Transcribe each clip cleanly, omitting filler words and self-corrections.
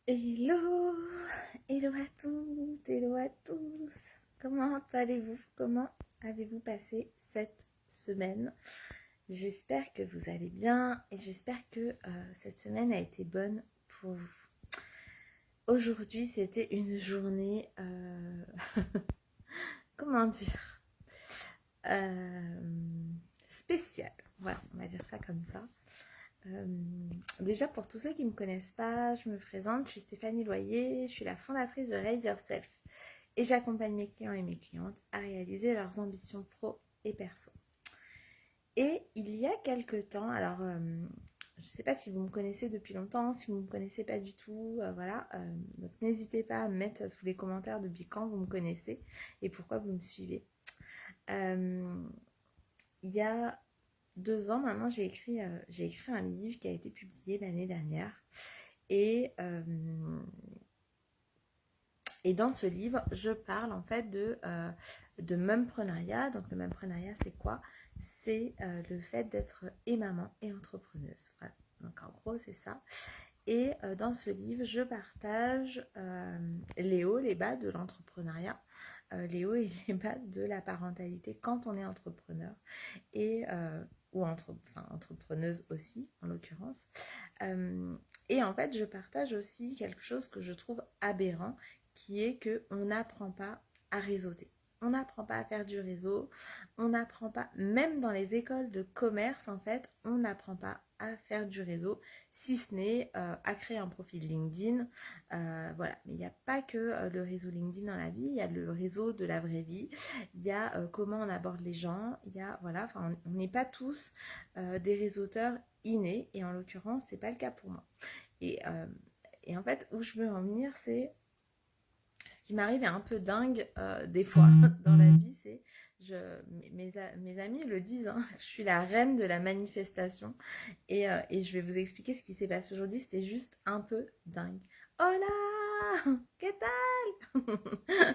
Hello, hello à toutes, hello à tous. Comment allez-vous? Comment avez-vous passé cette semaine? J'espère que vous allez bien et j'espère que cette semaine a été bonne pour vous. Aujourd'hui, c'était une journée, comment dire, euh, spéciale. Voilà, on va dire ça comme ça. Euh, Déjà, pour tous ceux qui ne me connaissent pas, je me présente, je suis Stéphanie Loyer, je suis la fondatrice de Raise Yourself et j'accompagne mes clients et mes clientes à réaliser leurs ambitions pro et perso. Et il y a quelques temps, alors je ne sais pas si vous me connaissez depuis longtemps, si vous ne me connaissez pas du tout, voilà, donc n'hésitez pas à me mettre sous les commentaires depuis quand vous me connaissez et pourquoi vous me suivez. Euh, il y a 2 ans maintenant, j'ai écrit un livre qui a été publié l'année dernière. Et, euh, et dans ce livre, je parle en fait de mumprenariat. Donc le mumprenariat, c'est quoi? C'est le fait d'être et maman et entrepreneuse. Voilà. Donc en gros, c'est ça. Et dans ce livre, je partage les hauts, les bas de l'entrepreneuriat, les hauts et les bas de la parentalité quand on est entrepreneur et ou entrepreneuse aussi en l'occurrence. Euh, et en fait, je partage aussi quelque chose que je trouve aberrant, qui est qu'on n'apprend pas à réseauter. On n'apprend pas à faire du réseau, on n'apprend pas, même dans les écoles de commerce, en fait, on n'apprend pas à faire du réseau, si ce n'est à créer un profil LinkedIn. Voilà, mais il n'y a pas que le réseau LinkedIn dans la vie, il y a le réseau de la vraie vie, il y a comment on aborde les gens, il y a, voilà, enfin, on n'est pas tous des réseauteurs innés, et en l'occurrence, c'est pas le cas pour moi. Et, euh, et en fait, où je veux en venir, c'est ce qui m'arrive est un peu dingue des fois dans la vie, c'est je, mes amis le disent, hein, je suis la reine de la manifestation et je vais vous expliquer ce qui s'est passé aujourd'hui, c'était juste un peu dingue. Hola, qu'est-ce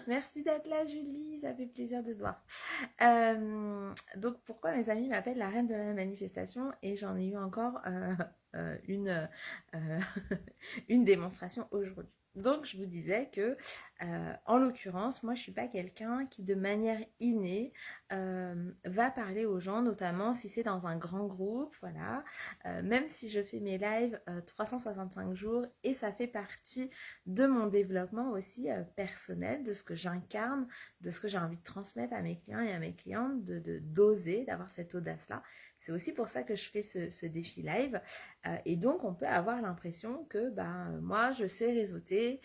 Merci d'être là, Julie, ça fait plaisir de te voir. Donc, pourquoi mes amis m'appellent la reine de la manifestation? Et j'en ai eu encore euh, une démonstration aujourd'hui. Donc, je vous disais que, en l'occurrence, moi, je suis pas quelqu'un qui, de manière innée, va parler aux gens, notamment si c'est dans un grand groupe, voilà. Même si je fais mes lives 365 jours, et ça fait partie de mon développement aussi personnel, de ce que j'incarne, de ce que j'ai envie de transmettre à mes clients et à mes clientes, d'oser, d'avoir cette audace-là. C'est aussi pour ça que je fais ce défi live. Et donc, on peut avoir l'impression que moi, je sais réseauter,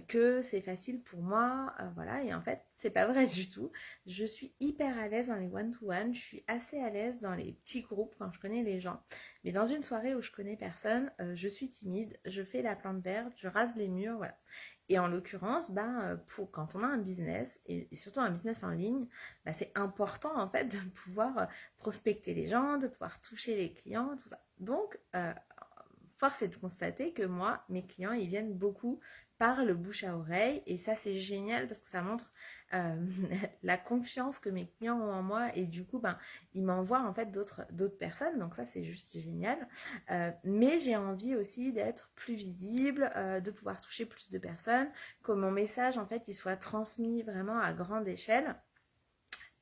que c'est facile pour moi, voilà. Et en fait, c'est pas vrai du tout. Je suis hyper à l'aise dans les one-to-one, je suis assez à l'aise dans les petits groupes quand je connais les gens. Mais dans une soirée où je connais personne, je suis timide, je fais la plante verte, je rase les murs, voilà. Et en l'occurrence, quand on a un business, et surtout un business en ligne, c'est important en fait de pouvoir prospecter les gens, de pouvoir toucher les clients, tout ça. Donc, force est de constater que moi, mes clients, ils viennent beaucoup par le bouche à oreille. Et ça, c'est génial parce que ça montre euh, la confiance que mes clients ont en moi. Et du coup, ils m'envoient en fait d'autres personnes. Donc ça, c'est juste génial. Mais j'ai envie aussi d'être plus visible, de pouvoir toucher plus de personnes, que mon message, en fait, il soit transmis vraiment à grande échelle.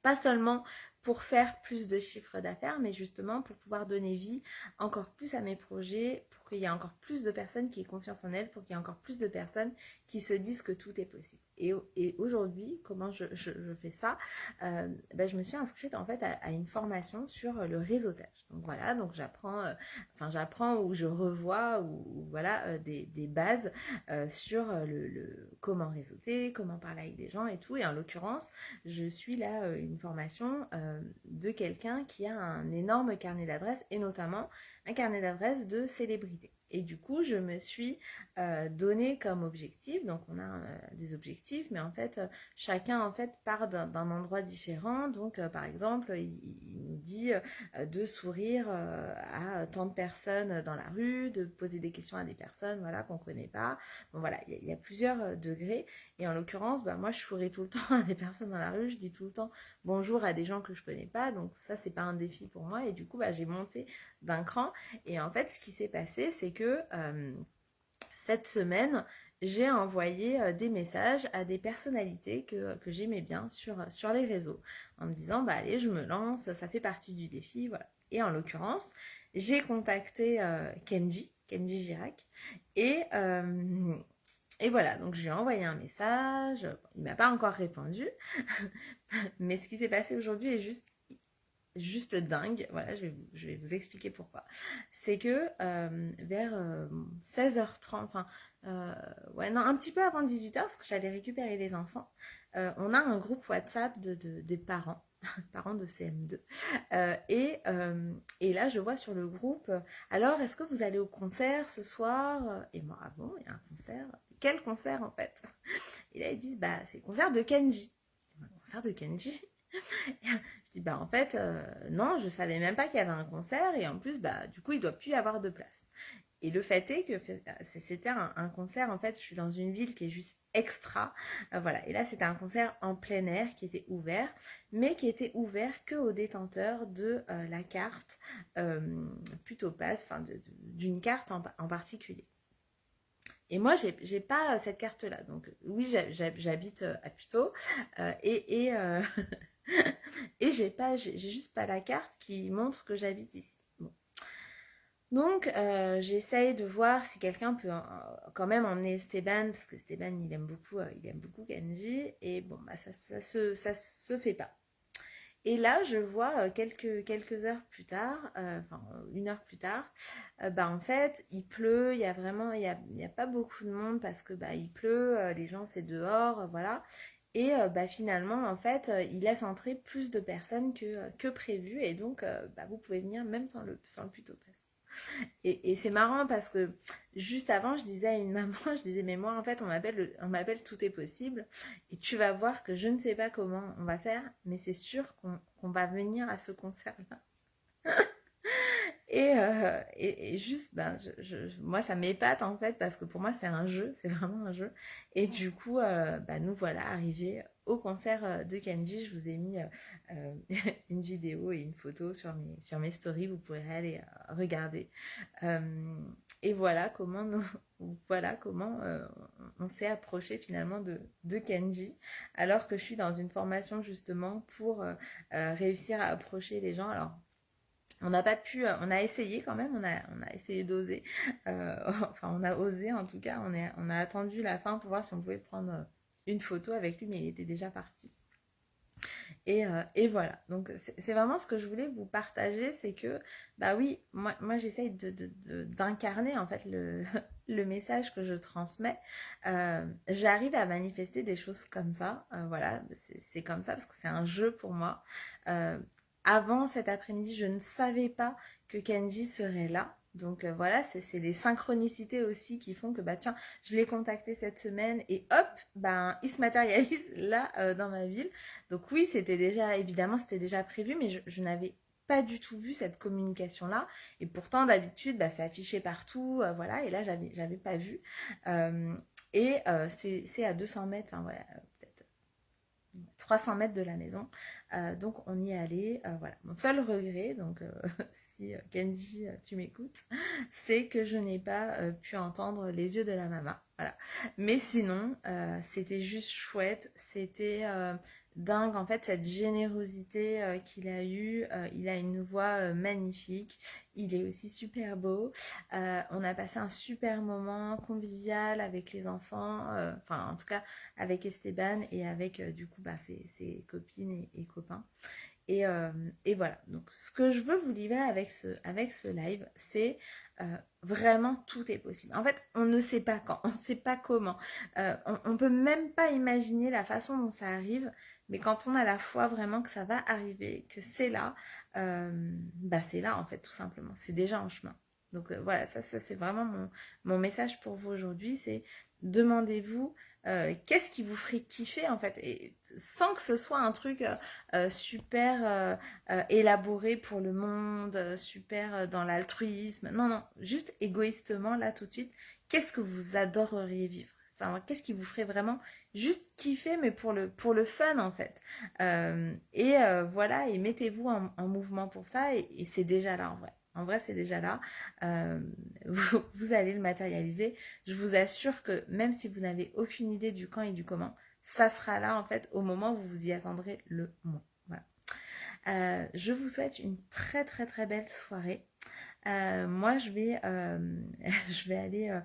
Pas seulement pour faire plus de chiffres d'affaires, mais justement pour pouvoir donner vie encore plus à mes projets, pour qu'il y ait encore plus de personnes qui aient confiance en elles, pour qu'il y ait encore plus de personnes qui se disent que tout est possible. Et aujourd'hui, comment je fais ça? Je me suis inscrite en fait à une formation sur le réseautage. Donc voilà, donc j'apprends ou je revois ou voilà des bases sur comment réseauter, comment parler avec des gens et tout. Et en l'occurrence, je suis là une formation de quelqu'un qui a un énorme carnet d'adresses et notamment un carnet d'adresses de célébrités. Et du coup, je me suis donné comme objectif, donc on a des objectifs, mais en fait, chacun en fait part d'un endroit différent. Donc, par exemple, il nous dit de sourire à tant de personnes dans la rue, de poser des questions à des personnes, voilà, qu'on connaît pas. Bon, voilà, il y a plusieurs degrés. Et en l'occurrence, moi, je souris tout le temps à des personnes dans la rue. Je dis tout le temps bonjour à des gens que je connais pas. Donc ça, c'est pas un défi pour moi. Et du coup, j'ai monté d'un cran. Et en fait, ce qui s'est passé, c'est que cette semaine, j'ai envoyé des messages à des personnalités que j'aimais bien sur les réseaux, en me disant, bah allez, je me lance, ça fait partie du défi, voilà. Et en l'occurrence, j'ai contacté Kenji Girac, et, euh, et voilà, donc je lui ai envoyé un message, il m'a pas encore répondu, mais ce qui s'est passé aujourd'hui est juste dingue. Voilà, je vais vous expliquer pourquoi. C'est que vers 16h30, enfin, ouais, non, un petit peu avant 18h, parce que j'allais récupérer les enfants, on a un groupe WhatsApp des parents, parents de CM2. Et là, je vois sur le groupe, alors, est-ce que vous allez au concert ce soir? Et moi, ah bon, il y a un concert? Quel concert en fait? Et là, ils disent, bah, c'est le concert de Kenji. Un concert de Kenji? Je dis, bah en fait, non, je savais même pas qu'il y avait un concert et en plus, bah du coup, il doit plus y avoir de place. Et le fait est que c'était un concert, en fait, je suis dans une ville qui est juste extra, voilà. Et là, c'était un concert en plein air qui était ouvert, mais qui était ouvert que aux détenteurs de la carte plutôt passe, enfin d'une carte en particulier. Et moi, j'ai pas cette carte-là. Donc, oui, j'habite à Puteaux. Et j'ai juste pas la carte qui montre que j'habite ici. Bon. Donc, j'essaye de voir si quelqu'un peut quand même emmener Esteban, parce que Esteban, il aime beaucoup Kenji. Et bon, bah, ça se fait pas. Et là, je vois quelques heures plus tard, enfin 1 heure plus tard, bah en fait, il pleut, il y a pas beaucoup de monde parce que bah il pleut, les gens c'est dehors, voilà. Et bah finalement, en fait, il laisse entrer plus de personnes que prévu, et donc bah, vous pouvez venir même sans le Putopass. Et c'est marrant parce que juste avant, je disais à une maman, je disais, mais moi, en fait, on m'appelle Tout est possible. Et tu vas voir que je ne sais pas comment on va faire, mais c'est sûr qu'on va venir à ce concert-là. Et juste, ben, moi, ça m'épate en fait, parce que pour moi, c'est un jeu, c'est vraiment un jeu. Et du coup, bah, nous voilà arrivés au concert de Kenji. Je vous ai mis une vidéo et une photo sur mes stories, vous pourrez aller regarder. Euh, et voilà comment, voilà comment on s'est approché finalement de Kenji, alors que je suis dans une formation justement pour réussir à approcher les gens. Alors, on n'a pas pu, on a essayé quand même, on a essayé d'oser. Enfin, on a osé en tout cas, on a attendu la fin pour voir si on pouvait prendre une photo avec lui, mais il était déjà parti. Et voilà, donc c'est vraiment ce que je voulais vous partager, c'est que, bah oui, moi j'essaye d'incarner en fait le message que je transmets. J'arrive à manifester des choses comme ça, voilà, c'est comme ça parce que c'est un jeu pour moi. Euh, Avant cet après-midi, je ne savais pas que Kenji serait là. Donc voilà, c'est les synchronicités aussi qui font que bah tiens, je l'ai contacté cette semaine et hop, ben il se matérialise là dans ma ville. Donc oui, évidemment, c'était déjà prévu, mais je n'avais pas du tout vu cette communication-là. Et pourtant, d'habitude, bah, c'est affiché partout, voilà. Et là, j'avais pas vu. Euh, c'est à 200 mètres, enfin voilà, peut-être 300 mètres de la maison. Donc on y est allé. Voilà. Mon seul regret, donc si Kenji tu m'écoutes, c'est que je n'ai pas pu entendre les yeux de la maman. Voilà. Mais sinon, c'était juste chouette. C'était dingue en fait cette générosité qu'il a eue. Il a une voix magnifique. Il est aussi super beau. On a passé un super moment convivial avec les enfants. Enfin en tout cas avec Esteban et avec du coup bah, ses copines et copains. Et, euh, et voilà, donc ce que je veux vous livrer avec ce live, c'est vraiment tout est possible. En fait, on ne sait pas quand, on ne sait pas comment. On ne peut même pas imaginer la façon dont ça arrive, mais quand on a la foi vraiment que ça va arriver, que c'est là, bah c'est là en fait tout simplement. C'est déjà en chemin. Donc voilà, ça c'est vraiment mon message pour vous aujourd'hui, c'est demandez-vous qu'est-ce qui vous ferait kiffer en fait, et sans que ce soit un truc super élaboré pour le monde, super dans l'altruisme. Non, non, juste égoïstement, là, tout de suite, qu'est-ce que vous adoreriez vivre? Enfin, qu'est-ce qui vous ferait vraiment juste kiffer, mais pour le fun, en fait. Voilà, et mettez-vous en mouvement pour ça, et c'est déjà là, en vrai. En vrai, c'est déjà là. Euh, vous allez le matérialiser. Je vous assure que même si vous n'avez aucune idée du quand et du comment, ça sera là en fait au moment où vous vous y attendrez le moins. Voilà. Je vous souhaite une très très très belle soirée. Moi, je vais aller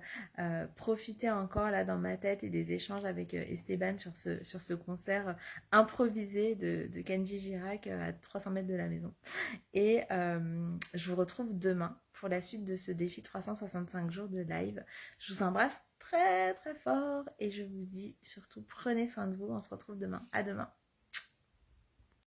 profiter encore là dans ma tête et des échanges avec Esteban sur ce concert improvisé de Kenji Girac à 300 mètres de la maison. Et je vous retrouve demain pour la suite de ce défi 365 jours de live. Je vous embrasse très très fort et je vous dis surtout prenez soin de vous. On se retrouve demain. À demain.